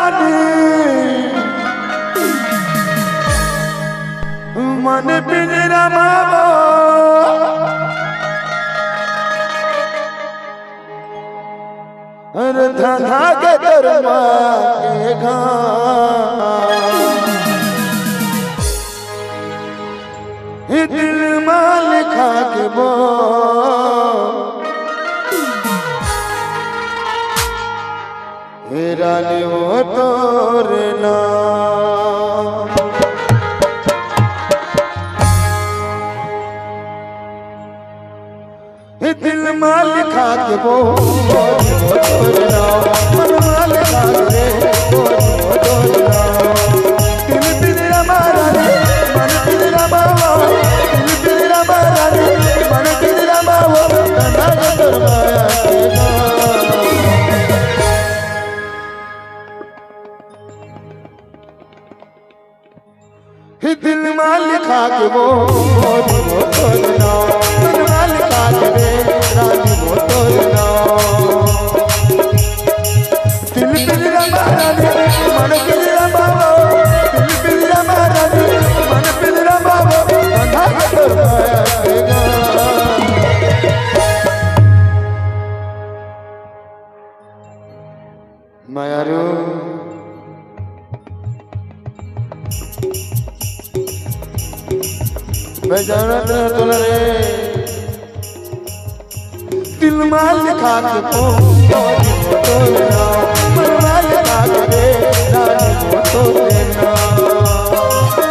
रानी मन पिंजरा मावो अरे धाधा के दरमा के दिल में लिखा के बो रानी वो तोरे नाम दिल में लिखा के वो तोरे नाम मन में लिखा के वो तोरे नाम दिल पिंजरा मारा रे मन पिंजरा मावा दिल पिंजरा मारा रे मन पिंजरा मावा धंधा के दरमाया के दिल में लिखा के वो तोरे नाम दिल में लिखा के रे रानी वो तोरे नाम दिल पिंजरा मारा रे मन पिंजरा मावा दिल पिंजरा मारा रे मन पिंजरा मावा धंधा के दरमाया के मायारू बेजाना तोला रे दिल में लिखा के तोरे नाम मन में लिखा के रे रानी वो तोरे नाम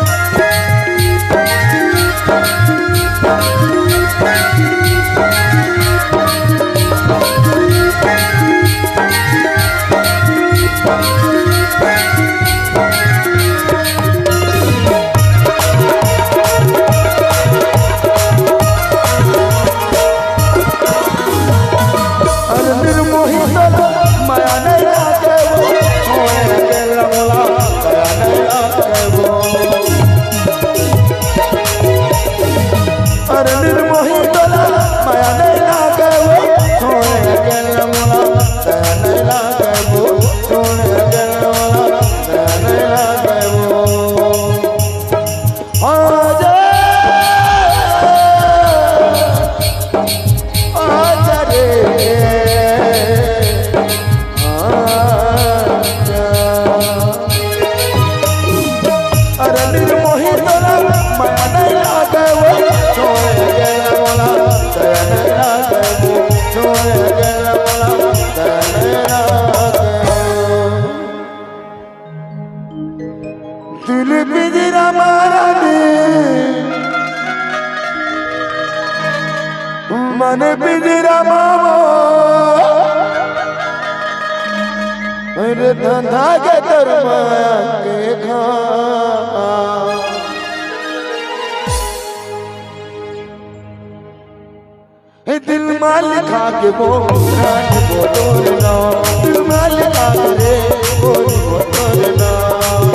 दिल पिंजरा मारा दे मन पिंजरा मावो अरे धंधा के दरमाया के दिल में लिखा के वो रानी वो तोरे नाम दिल में लिखा के रे वो तोरे नाम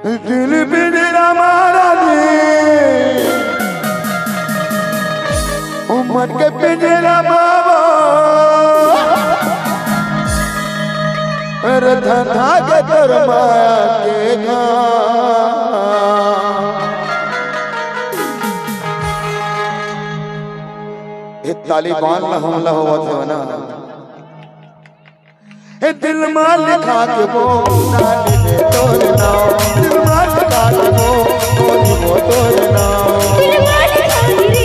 दिल पिंजरा मारा दे उमर के पिंजरा मावा अरे धंधा के दरमाया के तालिबान में हमला हुआ था ना दिल में लिखा के वो नानी ने तोरे नाम दिल में लिखा के वो तोरे नाम